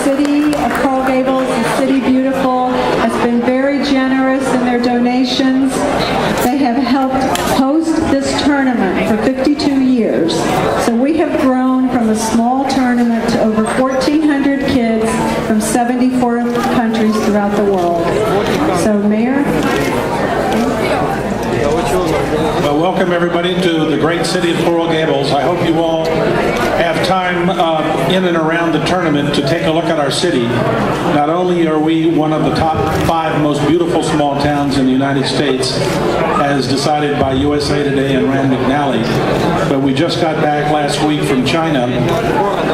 city of Coral Gables, the City Beautiful, has been very generous in their donations. They have helped host this tournament for 52 years. So we have grown from a small tournament to over 1,400 kids from 74 countries throughout the world. So, Mayor? Well, welcome everybody to the great city of Coral Gables. I hope you all have time in and around the tournament to take a look at our city. Not only are we one of the top 5 most beautiful small towns in the United States, as decided by USA Today and Rand McNally, but we just got back last week from China,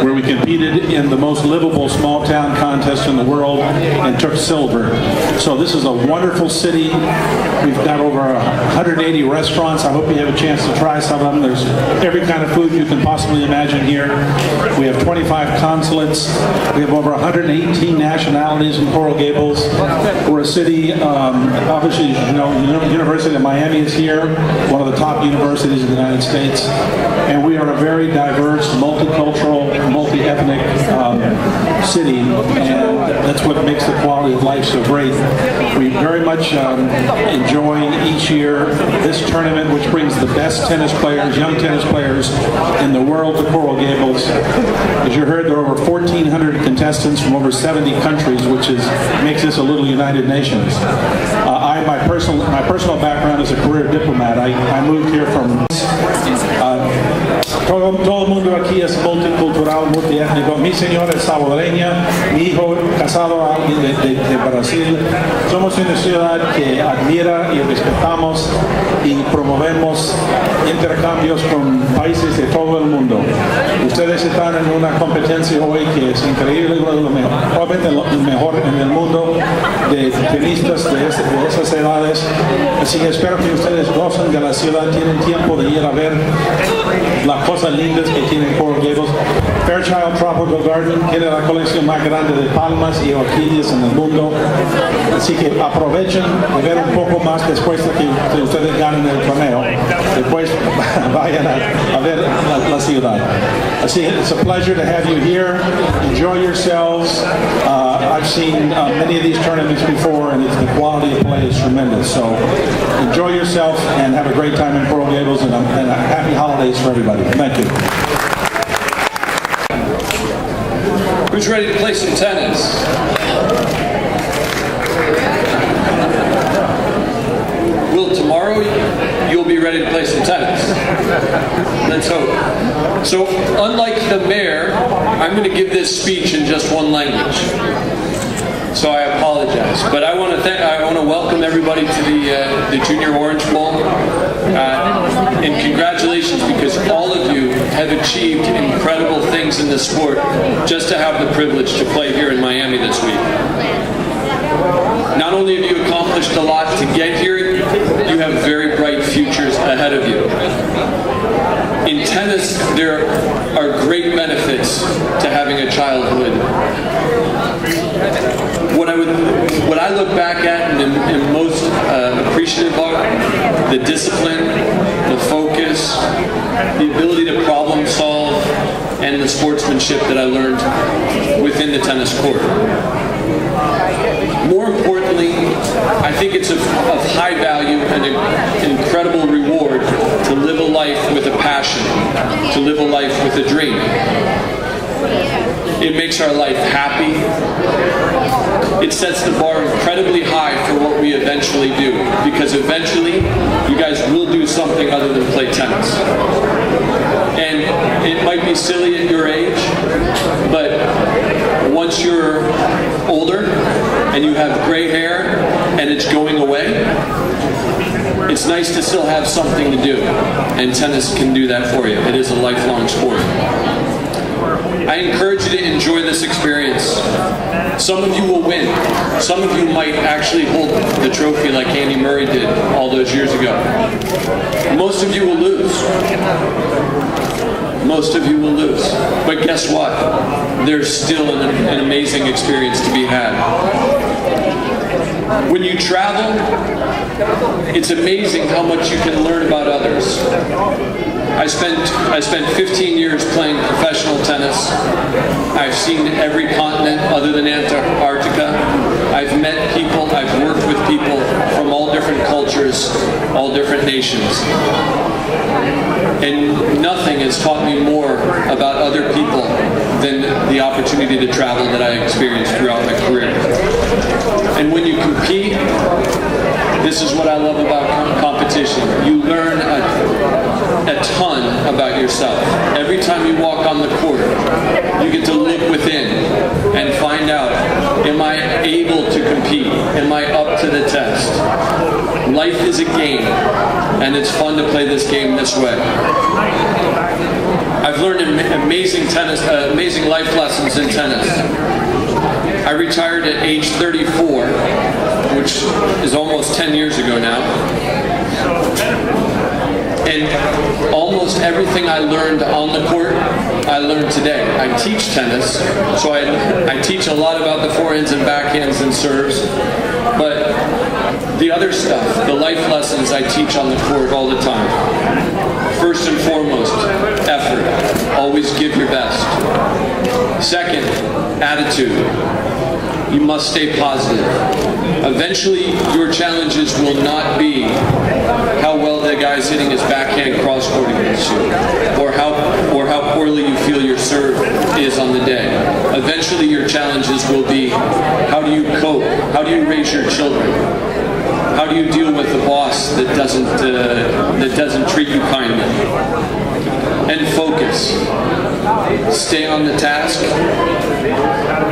where we competed in the most livable small town contest in the world and took silver. So this is a wonderful city. We've got over 180 restaurants. I hope you have a chance to try some of them. There's every kind of food you can possibly imagine here. We have 25 consulates. We have over 118 nationalities in Coral Gables. We're a city, obviously, you know, University of Miami is here, one of the top universities in the United States. And we are a very diverse, multicultural, multi-ethnic city, and that's what makes the quality of life so great. We very much enjoy each year this tournament, which brings the best tennis players, young tennis players in the world to Coral Gables. As you heard, there are over 1,400 contestants from over 70 countries, which makes this a little United Nations. My personal background is a career diplomat. I moved here from todo el mundo aquí es multicultural, multiétnico. Mi señora es salvadoreña, mi hijo casado a alguien de Brasil. Somos una ciudad que admira y respetamos y promovemos intercambios con países de todo el mundo. Ustedes están en una competencia hoy que es increíble, uno de los mejor en el mundo de tenistas de esas edades. Así que espero que ustedes gocen de la ciudad, tienen tiempo de ir a ver las cosas lindas que tiene Coral Gables. Fairchild Tropical Garden tiene la colección más grande de palmas y orquídeas en el mundo. Así que aprovechen de ver un poco más después de que ustedes ganen el torneo. Después vayan a ver la ciudad. Así que it's a pleasure to have you here. Enjoy yourselves. I've seen many of these tournaments before, and the quality of play is tremendous. So enjoy yourself and have a great time in Coral Gables, and happy holidays for everybody. Thank you. Who's ready to play some tennis? Will, tomorrow you'll be ready to play some tennis? Let's hope. So, unlike the mayor, I'm going to give this speech in just one language. So I apologize, but I want to welcome everybody to the Junior Orange Bowl, and congratulations, because all of you have achieved incredible things in the sport just to have the privilege to play here in Miami this week. Not only have you accomplished a lot to get here, you have very bright futures ahead of you. In tennis, there are great benefits to having a childhood. What I look back at and am most appreciative of, the discipline, the focus, the ability to problem solve, and the sportsmanship that I learned within the tennis court. More importantly, I think it's of high value and an incredible reward to live a life with a passion, to live a life with a dream. It makes our life happy. It sets the bar incredibly high for what we eventually do, because eventually you guys will do something other than play tennis. And it might be silly at your age, but once you're older and you have gray hair and it's going away, it's nice to still have something to do, and tennis can do that for you. It is a lifelong sport. I encourage you to enjoy this experience. Some of you will win. Some of you might actually hold the trophy like Andy Murray did all those years ago. Most of you will lose. Most of you will lose. But guess what? There's still an amazing experience to be had. When you travel, it's amazing how much you can learn about others. I spent 15 years playing professional tennis. I've seen every continent other in Antarctica. I've met people, I've worked with people from all different cultures, all different nations. And nothing has taught me more about other people than the opportunity to travel that I experienced throughout my career. And when you compete, this is what I love about competition. You learn a ton about yourself. Every time you walk on the court, you get to look within and find out, am I able to compete? Am I up to the test? Life is a game, and it's fun to play this game this way. I've learned amazing life lessons in tennis. I retired at age 34, which is almost 10 years ago now. And almost everything I learned on the court, I learned today. I teach tennis, so I teach a lot about the forehands and backhands and serves. But the other stuff, the life lessons I teach on the court all the time. First and foremost, effort. Always give your best. Second, attitude. You must stay positive. Eventually, your challenges will not be how well the guy's hitting his backhand cross-court against you, or how poorly you feel your serve is on the day. Eventually, your challenges will be, how do you cope? How do you raise your children? How do you deal with a boss that doesn't treat you kindly? And focus. Stay on the task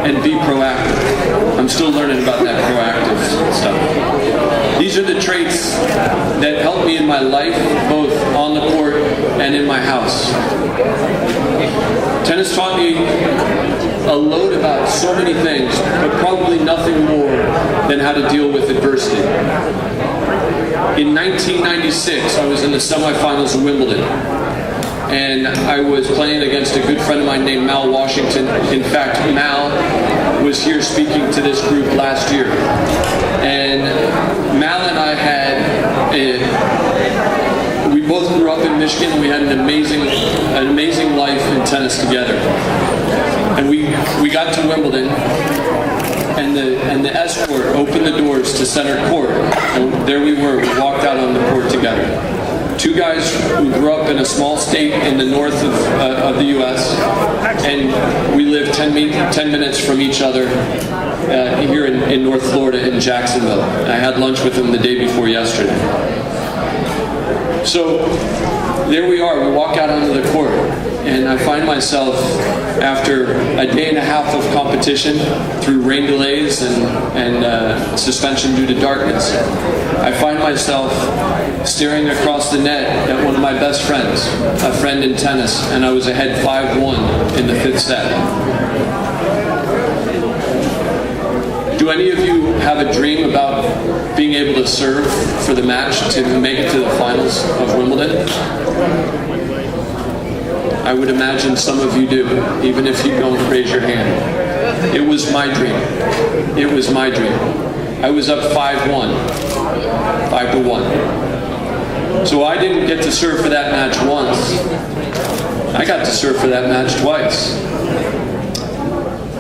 and be proactive. I'm still learning about that proactive stuff. These are the traits that help me in my life, both on the court and in my house. Tennis taught me a load about so many things, but probably nothing more than how to deal with adversity. In 1996, I was in the semifinals of Wimbledon, and I was playing against a good friend of mine named Mal Washington. In fact, Mal was here speaking to this group last year. And Mal and I we both grew up in Michigan. We had an amazing life in tennis together. And we got to Wimbledon, and the escort opened the doors to center court. And there we were. We walked out on the court together. Two guys who grew up in a small state in the north of the U.S., and we lived 10 minutes from each other here in North Florida in Jacksonville. I had lunch with them the day before yesterday. So there we are. We walk out onto the court, and I find myself, after a day and a half of competition through rain delays and suspension due to darkness, I find myself staring across the net at one of my best friends, a friend in tennis, and I was ahead 5-1 in the fifth set. Do any of you have a dream about being able to serve for the match to make it to the finals of Wimbledon? I would imagine some of you do, even if you don't raise your hand. It was my dream. It was my dream. I was up 5-1. So I didn't get to serve for that match once. I got to serve for that match twice.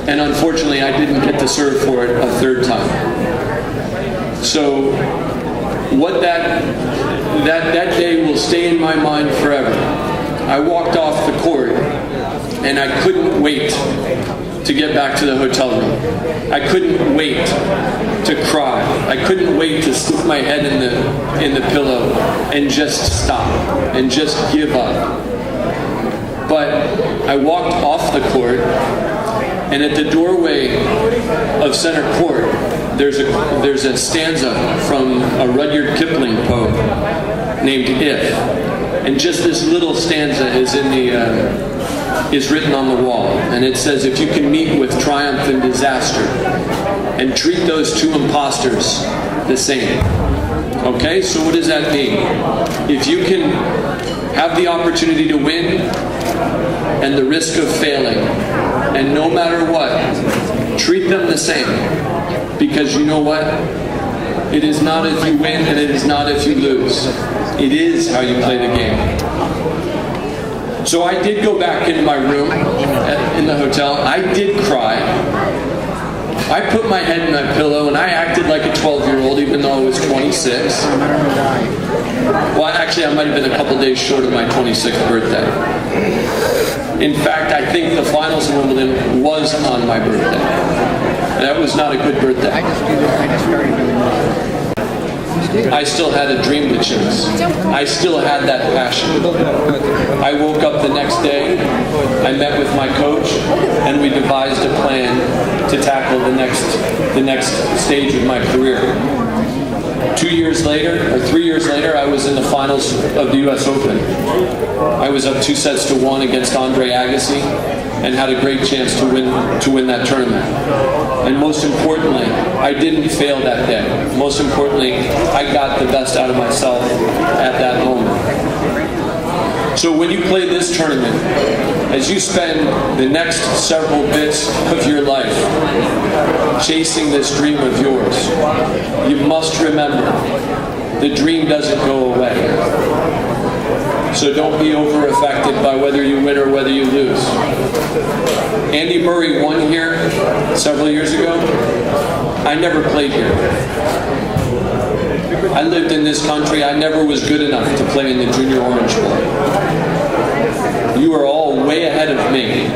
And unfortunately, I didn't get to serve for it a third time. So what that day will stay in my mind forever. I walked off the court, and I couldn't wait to get back to the hotel room. I couldn't wait to cry. I couldn't wait to stick my head in the pillow and just stop and just give up. But I walked off the court, and at the doorway of center court, there's a stanza from a Rudyard Kipling poem named "If," and just this little stanza is written on the wall, and it says, "If you can meet with triumph and disaster, and treat those two imposters the same." Okay, so what does that mean? If you can have the opportunity to win and the risk of failing, and no matter what, treat them the same. Because you know what? It is not if you win and it is not if you lose. It is how you play the game. So I did go back into my room in the hotel. I did cry. I put my head in that pillow and I acted like a 12-year-old even though I was 26. Well, actually, I might have been a couple days short of my 26th birthday. In fact, I think the finals of Wimbledon was on my birthday. That was not a good birthday. I still had a dream to chase. I still had that passion. I woke up the next day, I met with my coach, and we devised a plan to tackle the next stage of my career. 3 years later, I was in the finals of the U.S. Open. I was up 2-1 against Andre Agassi and had a great chance to win that tournament. And most importantly, I didn't fail that day. Most importantly, I got the best out of myself at that moment. So when you play this tournament, as you spend the next several bits of your life chasing this dream of yours, you must remember the dream doesn't go away. So don't be over-affected by whether you win or whether you lose. Andy Murray won here several years ago. I never played here. I lived in this country. I never was good enough to play in the Junior Orange Bowl. You are all way ahead of me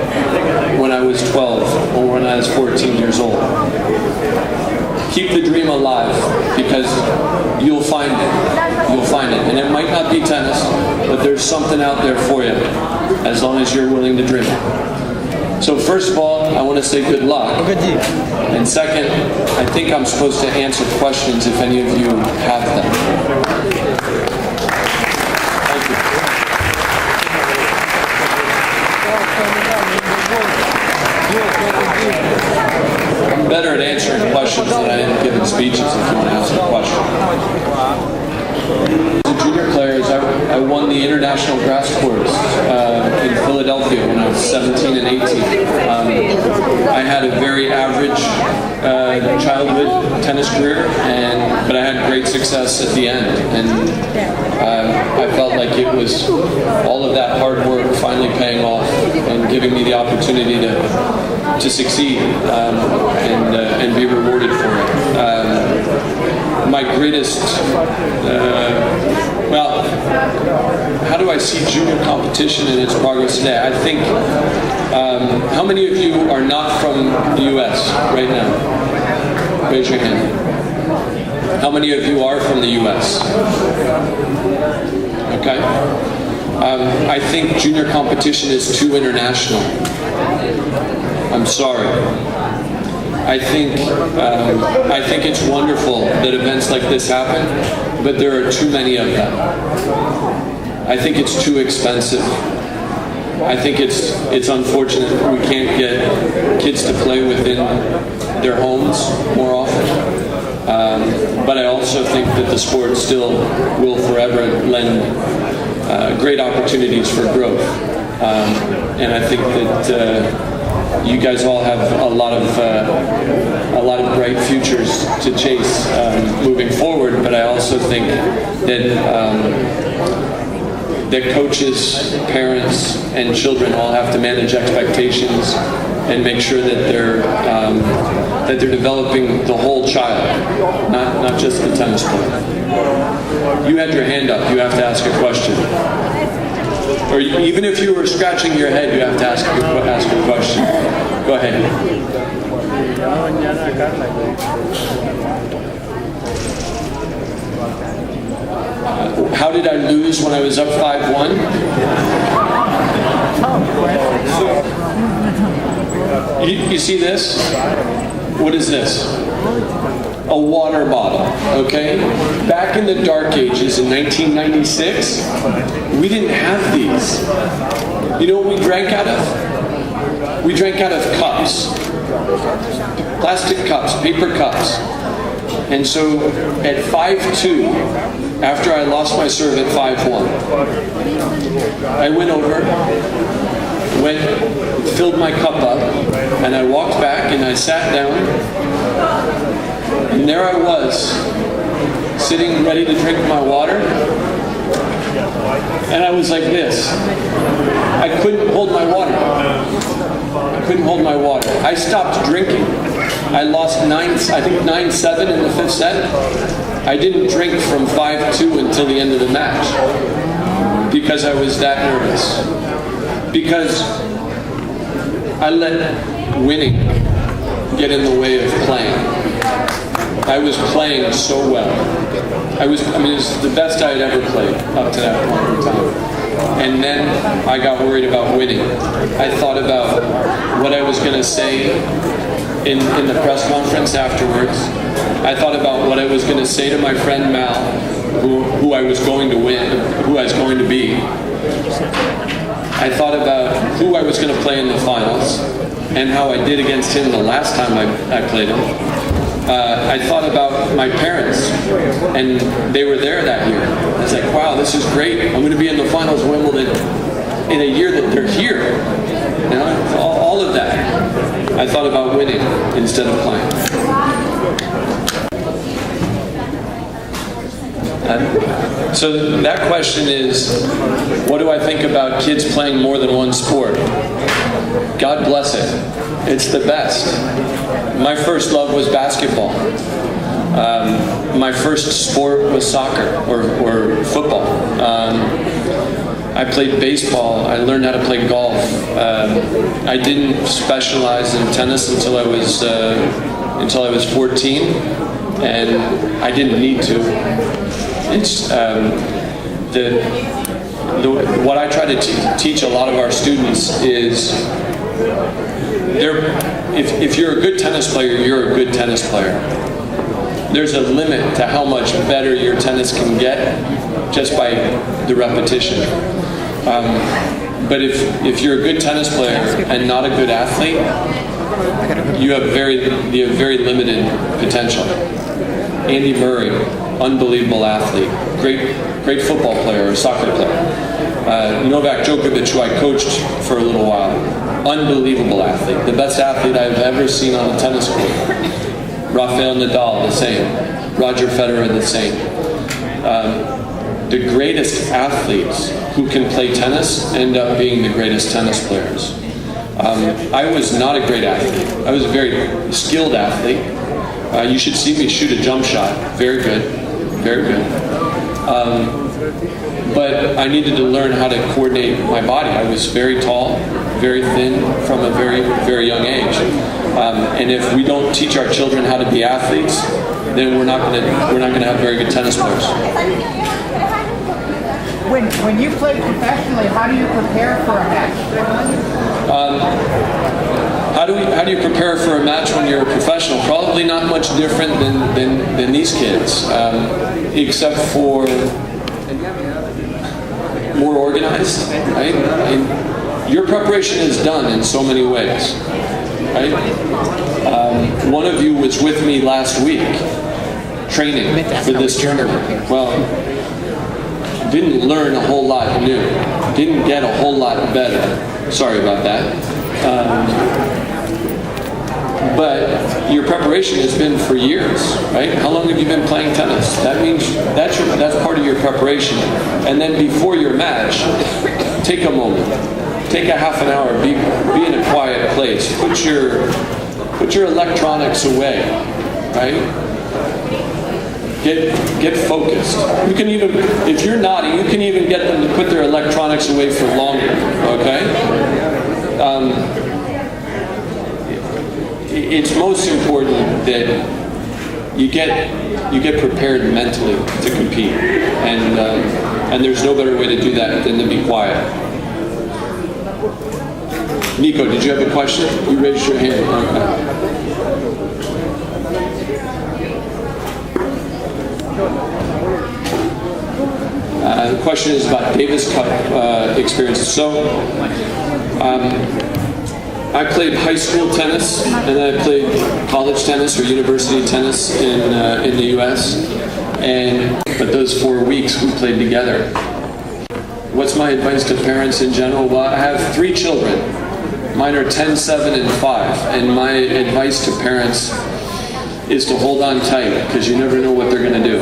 when I was 12 or when I was 14 years old. Keep the dream alive because you'll find it. You'll find it. And it might not be tennis, but there's something out there for you as long as you're willing to dream it. So first of all, I want to say good luck. And second, I think I'm supposed to answer questions if any of you have them. Thank you. I'm better at answering questions than I am giving speeches if you want to ask a question. As a junior player, I won the international grass courts in Philadelphia when I was 17 and 18. I had a very average childhood tennis career, but I had great success at the end. And I felt like it was all of that hard work finally paying off and giving me the opportunity to succeed and be rewarded for it. My greatest, how do I see junior competition and its progress today? I think, how many of you are not from the U.S. right now? Raise your hand. How many of you are from the U.S.? Okay. I think junior competition is too international. I'm sorry. I think it's wonderful that events like this happen, but there are too many of them. I think it's too expensive. I think it's unfortunate that we can't get kids to play within their homes more often. But I also think that the sport still will forever lend great opportunities for growth. And I think that you guys all have a lot of bright futures to chase moving forward. But I also think that coaches, parents, and children all have to manage expectations and make sure that they're developing the whole child, not just the tennis player. You had your hand up. You have to ask a question. Or even if you were scratching your head, you have to ask a question. Go ahead. How did I lose when I was up 5-1? You see this? What is this? A water bottle, okay? Back in the dark ages in 1996, we didn't have these. You know what we drank out of? We drank out of cups. Plastic cups, paper cups. And so at 5-2, after I lost my serve at 5-1, I went over, filled my cup up, and I walked back and I sat down. And there I was, sitting ready to drink my water. And I was like this. I couldn't hold my water. I stopped drinking. I lost 9-7 in the fifth set. I didn't drink from 5-2 until the end of the match because I was that nervous. Because I let winning get in the way of playing. I was playing so well. It was the best I had ever played up to that point in time. And then I got worried about winning. I thought about what I was going to say in the press conference afterwards. I thought about what I was going to say to my friend Mal, who I was going to win, who I was going to be. I thought about who I was going to play in the finals and how I did against him the last time I played him. I thought about my parents, and they were there that year. I was like, wow, this is great. I'm going to be in the finals of Wimbledon in a year that they're here. You know, all of that. I thought about winning instead of playing. So that question is, what do I think about kids playing more than one sport? God bless it. It's the best. My first love was basketball. My first sport was soccer or football. I played baseball. I learned how to play golf. I didn't specialize in tennis until I was 14, and I didn't need to. It's what I try to teach a lot of our students is if you're a good tennis player, you're a good tennis player. There's a limit to how much better your tennis can get just by the repetition. But if you're a good tennis player and not a good athlete, you have very limited potential. Andy Murray, unbelievable athlete, great football player or soccer player. Novak Djokovic, who I coached for a little while, unbelievable athlete, the best athlete I've ever seen on the tennis court. Rafael Nadal, the same. Roger Federer, the same. The greatest athletes who can play tennis end up being the greatest tennis players. I was not a great athlete. I was a very skilled athlete. You should see me shoot a jump shot. Very good. Very good. But I needed to learn how to coordinate my body. I was very tall, very thin from a very, very young age. And if we don't teach our children how to be athletes, then we're not going to have very good tennis players. When you play professionally, how do you prepare for a match? How do you prepare for a match when you're a professional? Probably not much different than these kids, except for more organized, right? Your preparation is done in so many ways, right? One of you was with me last week training for this tournament. Well, didn't learn a whole lot new. Didn't get a whole lot better. Sorry about that. But your preparation has been for years, right? How long have you been playing tennis? That means that's part of your preparation. And then before your match, take a moment. Take a half an hour. Be in a quiet place. Put your electronics away, right? Get focused. You can even, if you're naughty, you can even get them to put their electronics away for longer. Okay? It's most important that you get prepared mentally to compete, and there's no better way to do that than to be quiet. Nico, did you have a question? You raised your hand. Okay. The question is about Davis Cup experiences. So, I played high school tennis, and then I played college tennis or university tennis in the U.S. But those 4 weeks we played together. What's my advice to parents in general? Well, I have 3 children. Mine are 10, 7, and 5. And my advice to parents is to hold on tight, because you never know what they're going to do.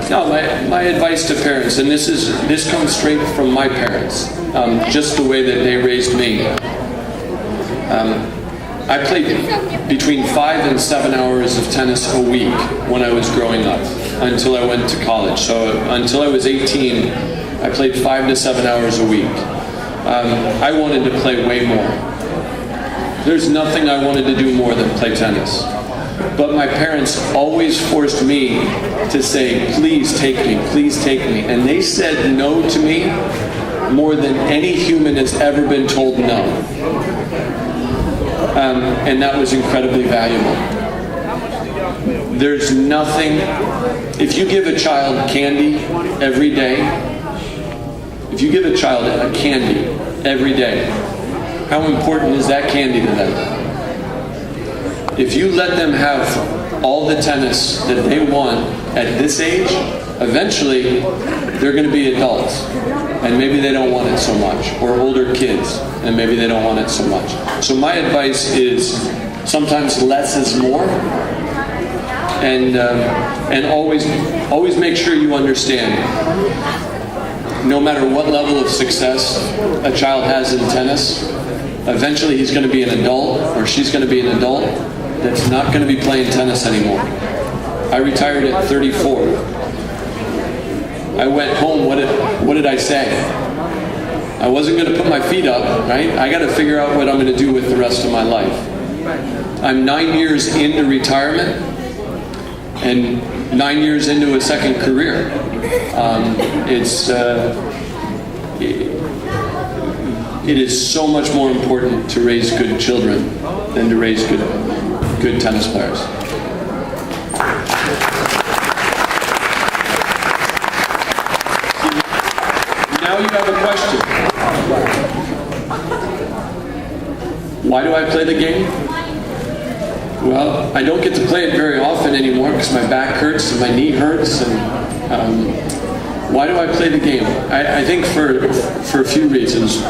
No, my advice to parents, and this comes straight from my parents, just the way that they raised me. I played between 5 and 7 hours of tennis a week when I was growing up until I went to college. So until I was 18, I played 5 to 7 hours a week. I wanted to play way more. There's nothing I wanted to do more than play tennis. But my parents always forced me to say, please take me, please take me. And they said no to me more than any human has ever been told no. And that was incredibly valuable. There's nothing, if you give a child candy every day, if you give a child a candy every day, how important is that candy to them? If you let them have all the tennis that they want at this age, eventually they're going to be adults and maybe they don't want it so much, or older kids and maybe they don't want it so much. So my advice is sometimes less is more, and always make sure you understand, no matter what level of success a child has in tennis, eventually he's going to be an adult or she's going to be an adult that's not going to be playing tennis anymore. I retired at 34. I went home, what did I say? I wasn't going to put my feet up, right? I got to figure out what I'm going to do with the rest of my life. I'm 9 years into retirement and 9 years into a second career. It is so much more important to raise good children than to raise good tennis players. Now you have a question. Why do I play the game? Well, I don't get to play it very often anymore because my back hurts and my knee hurts. And why do I play the game? I think for a few reasons.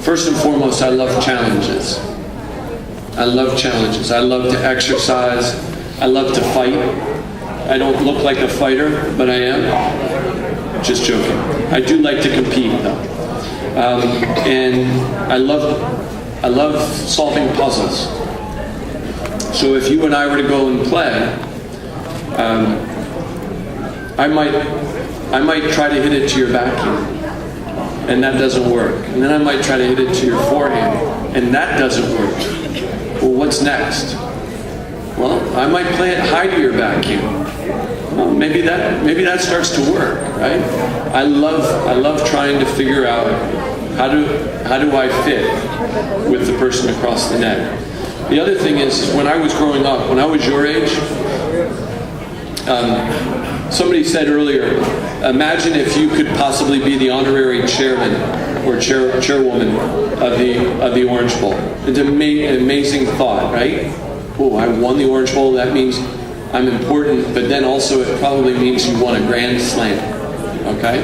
First and foremost, I love challenges. I love challenges. I love to exercise. I love to fight. I don't look like a fighter, but I am. Just joking. I do like to compete, though. And I love solving puzzles. So if you and I were to go and play, I might try to hit it to your backhand, and that doesn't work. And then I might try to hit it to your forehand, and that doesn't work. Well, what's next? Well, I might play it high to your backhand. Well, maybe that starts to work, right? I love trying to figure out how do I fit with the person across the net. The other thing is, when I was growing up, when I was your age, somebody said earlier, imagine if you could possibly be the honorary chairman or chairwoman of the Orange Bowl. It's an amazing thought, right? Oh, I won the Orange Bowl. That means I'm important, but then also it probably means you won a Grand Slam. Okay?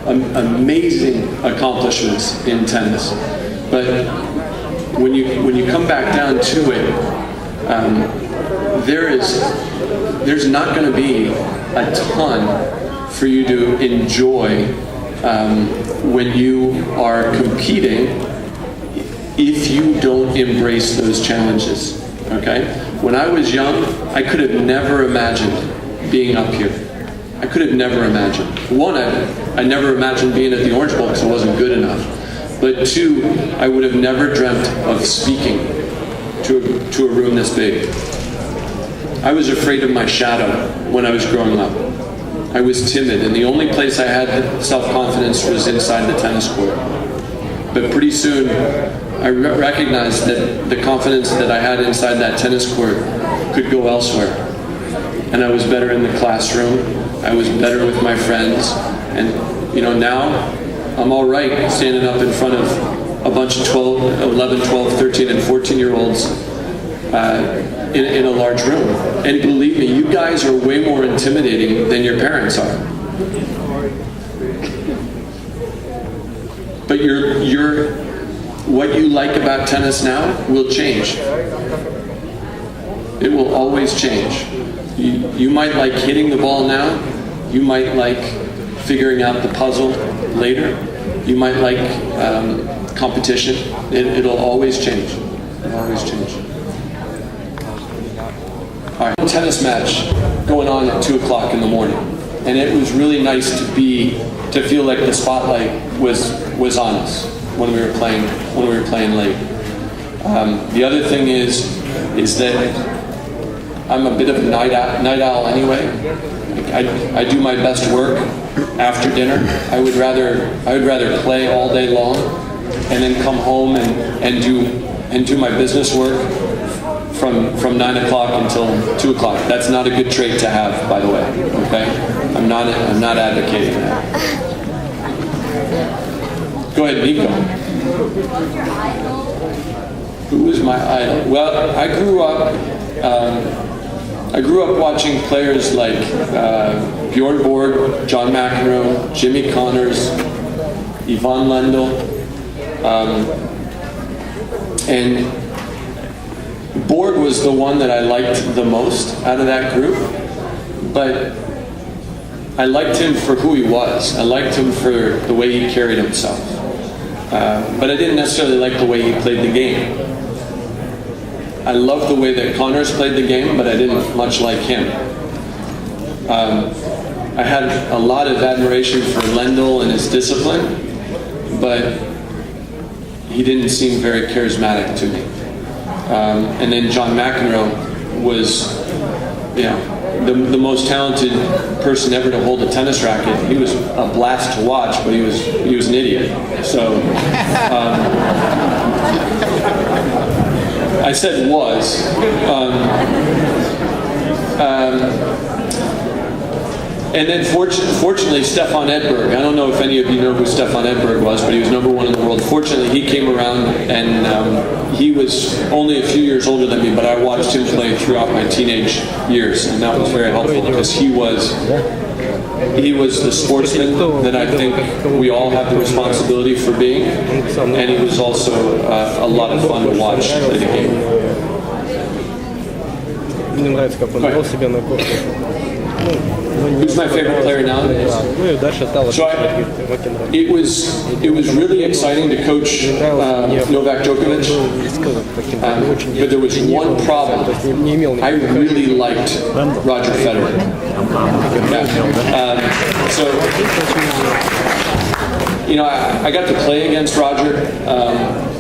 Amazing accomplishments in tennis, but when you come back down to it, there's not going to be a ton for you to enjoy when you are competing if you don't embrace those challenges. Okay? When I was young, I could have never imagined being up here. I could have never imagined. One, I never imagined being at the Orange Bowl because it wasn't good enough. But two, I would have never dreamt of speaking to a room this big. I was afraid of my shadow when I was growing up. I was timid, and the only place I had self-confidence was inside the tennis court. But pretty soon, I recognized that the confidence that I had inside that tennis court could go elsewhere. And I was better in the classroom. I was better with my friends. And, now I'm all right standing up in front of a bunch of 11, 12, 13, and 14-year-olds in a large room. And believe me, you guys are way more intimidating than your parents are. But what you like about tennis now will change. It will always change. You might like hitting the ball now. You might like figuring out the puzzle later. You might like competition. It'll always change. Always change. All right, tennis match going on at 2 o'clock in the morning, and it was really nice to feel like the spotlight was on us when we were playing late. The other thing is that I'm a bit of a night owl anyway. I do my best work after dinner. I would rather play all day long and then come home and do my business work from 9 o'clock until 2 o'clock. That's not a good trait to have, by the way. Okay, I'm not advocating that. Go ahead, Nico. Who is my idol? Well, I grew up watching players like Bjorn Borg, John McEnroe, Jimmy Connors, Yvonne Lendl, and Borg was the one that I liked the most out of that group, but I liked him for who he was. I liked him for the way he carried himself. But I didn't necessarily like the way he played the game. I loved the way that Connors played the game, but I didn't much like him. I had a lot of admiration for Lendl and his discipline, but he didn't seem very charismatic to me. And then John McEnroe was, the most talented person ever to hold a tennis racket. He was a blast to watch, but he was an idiot. So I said was. And then fortunately, Stefan Edberg. I don't know if any of you know who Stefan Edberg was, but he was #1 in the world. Fortunately, he came around, and he was only a few years older than me, but I watched him play throughout my teenage years, and that was very helpful because he was the sportsman that I think we all have the responsibility for being, and he was also a lot of fun to watch play the game. Мне нравится, как он вел себя на корте. Who's my favorite player nowadays? So it was really exciting to coach Novak Djokovic, but there was one problem. I really liked Roger Federer. I got to play against Roger,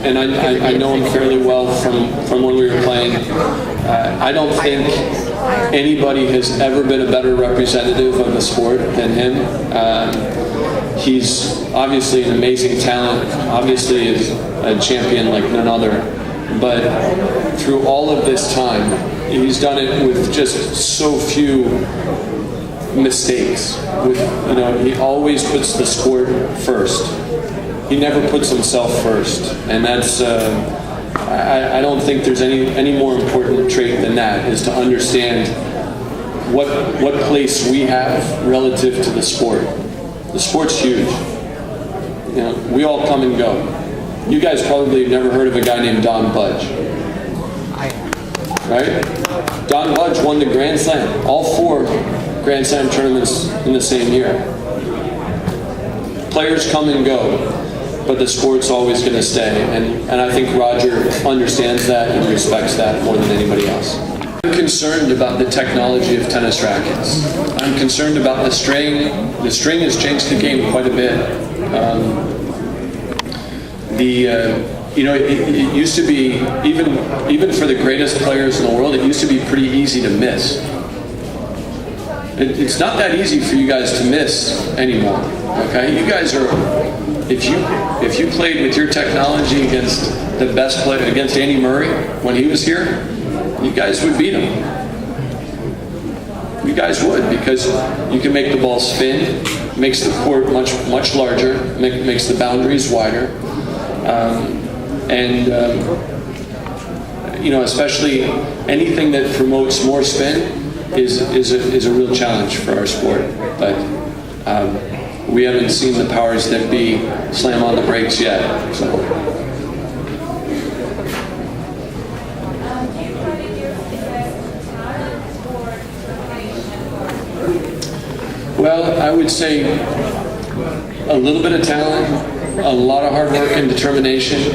and I know him fairly well from when we were playing. I don't think anybody has ever been a better representative of the sport than him. He's obviously an amazing talent, obviously is a champion like none other, but through all of this time, he's done it with just so few mistakes. He always puts the sport first. He never puts himself first, and that's I don't think there's any more important trait than that, is to understand what place we have relative to the sport. The sport's huge. We all come and go. You guys probably have never heard of a guy named Don Budge, right? Don Budge won the Grand Slam, all 4 Grand Slam tournaments in the same year. Players come and go, but the sport's always going to stay. And I think Roger understands that and respects that more than anybody else. I'm concerned about the technology of tennis rackets. I'm concerned about the string. The string has changed the game quite a bit. It used to be, even for the greatest players in the world, it used to be pretty easy to miss. It's not that easy for you guys to miss anymore. Okay, you guys are. If you played with your technology against the best player, against Andy Murray when he was here, you guys would beat him. You guys would, because you can make the ball spin, makes the court much larger, makes the boundaries wider, especially anything that promotes more spin is a real challenge for our sport. But we haven't seen the powers that be slam on the brakes yet. So. Well, I would say a little bit of talent, a lot of hard work and determination,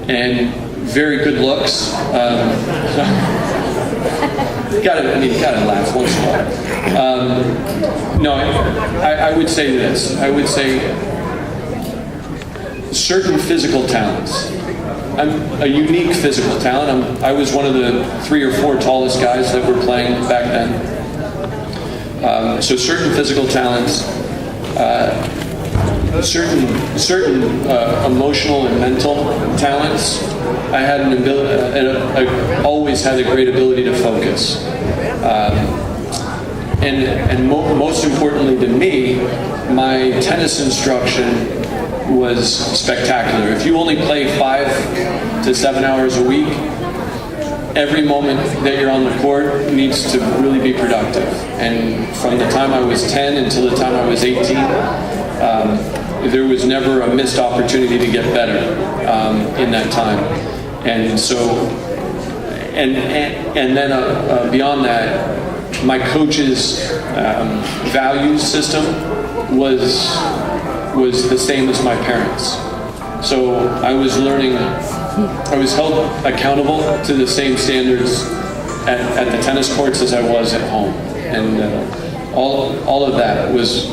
and very good looks. Gotta laugh once in a while. No, I would say this. I would say certain physical talents. I'm a unique physical talent. I was one of the 3 or 4 tallest guys that were playing back then. So certain physical talents, certain emotional and mental talents. I had an ability. I always had a great ability to focus. And most importantly to me, my tennis instruction was spectacular. If you only play 5 to 7 hours a week, every moment that you're on the court needs to really be productive. And from the time I was 10 until the time I was 18, there was never a missed opportunity to get better in that time. And so, and then beyond that, my coach's values system was the same as my parents. So I was learning, I was held accountable to the same standards at the tennis courts as I was at home. And all of that was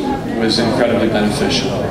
incredibly beneficial.